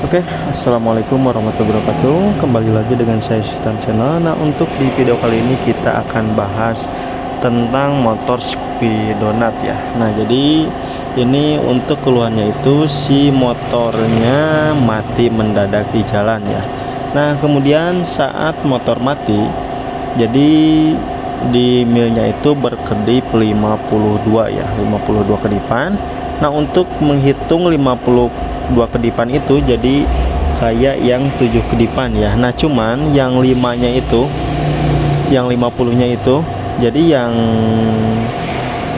Oke, assalamualaikum warahmatullahi wabarakatuh. Kembali lagi dengan saya Sistem Channel. Nah, untuk di video kali ini kita akan bahas tentang motor Scoopy Donut ya. Nah, jadi ini untuk keluhannya itu si motornya mati mendadak di jalan ya. Nah, kemudian saat motor mati, jadi di milnya itu berkedip 52 ya, 52 kedipan. Nah, untuk menghitung 52 kedipan itu jadi kayak yang 7 kedipan ya. Nah, cuman yang 5-nya itu, yang 50-nya itu, jadi yang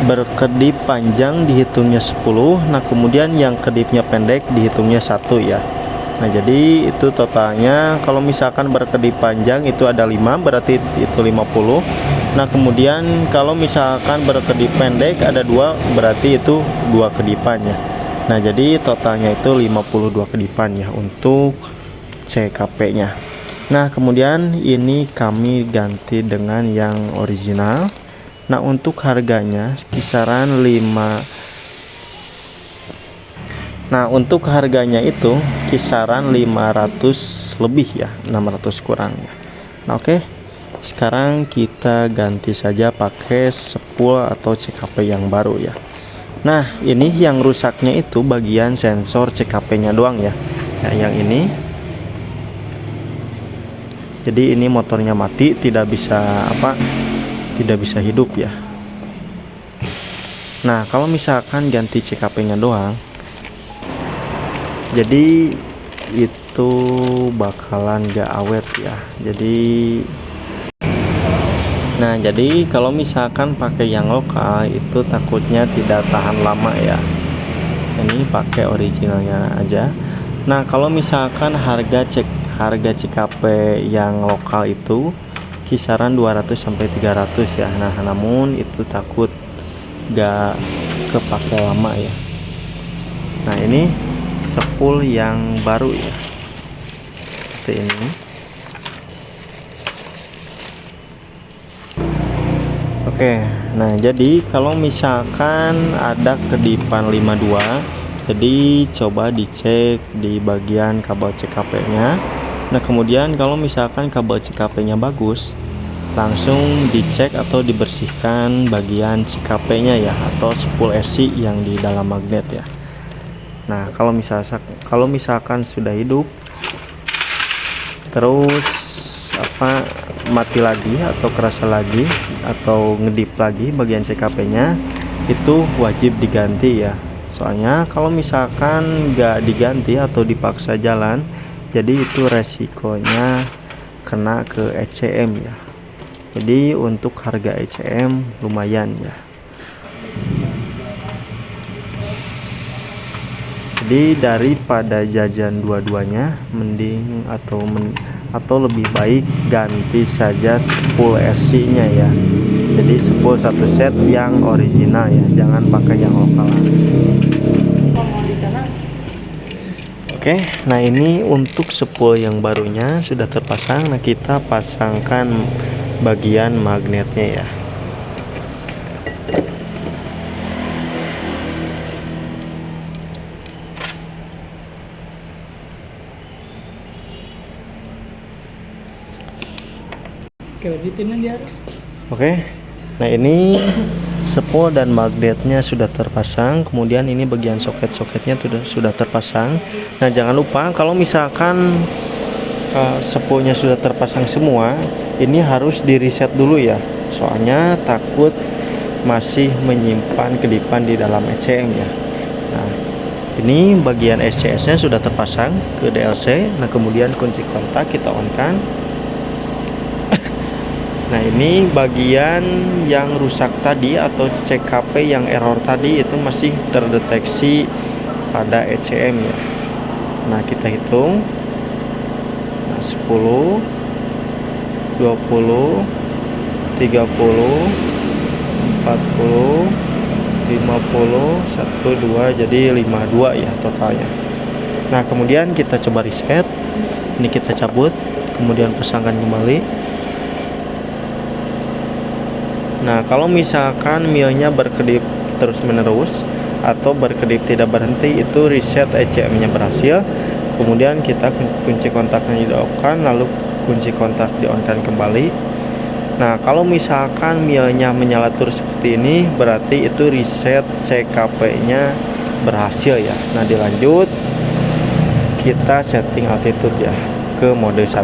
berkedip panjang dihitungnya 10. Nah, kemudian yang kedipnya pendek dihitungnya 1 ya. Nah, jadi itu totalnya kalau misalkan berkedip panjang itu ada 5, berarti itu 50. Nah, kemudian kalau misalkan berkedip pendek ada 2, berarti itu 2 kedipan ya. Nah, jadi totalnya itu 52 kedipan ya untuk CKP nya. Nah, kemudian ini kami ganti dengan yang original. Nah, untuk harganya kisaran 5. Nah, untuk harganya itu kisaran 500 lebih ya, 600 kurang ya. Nah, oke. Sekarang kita ganti saja pakai spool atau CKP yang baru ya. Nah, ini yang rusaknya itu bagian sensor CKP-nya doang ya. Nah, yang ini. Jadi ini motornya mati, tidak bisa tidak bisa hidup ya. Nah, kalau misalkan ganti CKP-nya doang, jadi itu bakalan gak awet ya. Jadi kalau misalkan pakai yang lokal itu takutnya tidak tahan lama ya. Ini pakai originalnya aja. Nah, kalau misalkan harga CKP yang lokal itu kisaran 200 sampai 300 ya. Nah, namun itu takut gak kepake lama ya. Nah, ini spool yang baru ya, seperti ini. Oke, nah jadi kalau misalkan ada kedipan 52, jadi coba dicek di bagian kabel CKP nya. Nah, kemudian kalau misalkan kabel CKP nya bagus, langsung dicek atau dibersihkan bagian CKP nya ya, atau spool SC yang di dalam magnet ya. Nah, kalau misalkan sudah hidup terus mati lagi atau kerasa lagi atau ngedip lagi bagian CKP nya, itu wajib diganti ya. Soalnya kalau misalkan nggak diganti atau dipaksa jalan, jadi itu resikonya kena ke ECM ya. Jadi untuk harga ECM lumayan ya. Jadi daripada jajan dua-duanya, mending atau lebih baik ganti saja spool SC nya ya. Jadi spool satu set yang original ya, jangan pakai yang lokal. Oke, nah ini untuk spool yang barunya sudah terpasang. Nah, kita pasangkan bagian magnetnya ya. Oke, nah ini spool dan magnetnya sudah terpasang. Kemudian ini bagian soket-soketnya sudah terpasang. Nah, jangan lupa kalau misalkan spoolnya sudah terpasang semua, ini harus di reset dulu ya. Soalnya takut masih menyimpan kedipan di dalam ECM ya. Nah, ini bagian SCS nya sudah terpasang ke DLC. Nah, kemudian kunci kontak kita on kan. Nah, ini bagian yang rusak tadi atau CKP yang error tadi itu masih terdeteksi pada ECM ya. Nah, kita hitung. Nah, 10, 20, 30, 40, 50, 1, 2, jadi 52 ya totalnya. Nah, kemudian kita coba reset. Ini kita cabut, kemudian pasangkan kembali. Nah, kalau misalkan milnya berkedip terus menerus atau berkedip tidak berhenti, itu reset ECM nya berhasil. kemudian kita kunci kontaknya di-off-kan, lalu kunci kontak di-on-kan kembali. Nah, kalau misalkan Mio-nya menyala terus seperti ini, berarti itu reset CKP-nya berhasil ya. Nah, dilanjut kita setting altitude ya ke mode 1.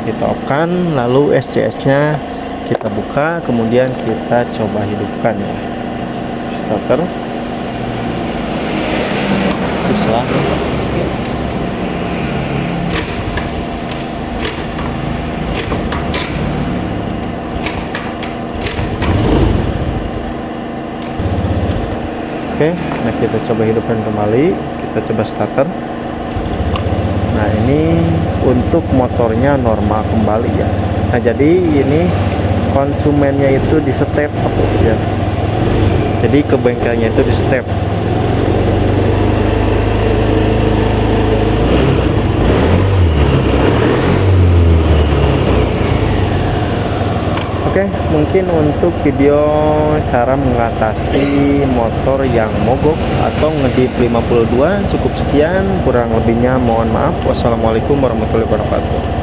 Kita off-kan, lalu SCS nya kita buka, kemudian kita coba hidupkan ya starter. Bisa. Oke, nah kita coba hidupkan kembali, kita coba starter. Nah, ini untuk motornya normal kembali ya. Nah, jadi ini konsumennya itu di step ya. Jadi ke bengkelnya itu di step. Oke, mungkin untuk video cara mengatasi motor yang mogok atau ngedip 52 cukup sekian, kurang lebihnya mohon maaf. Wassalamualaikum warahmatullahi wabarakatuh.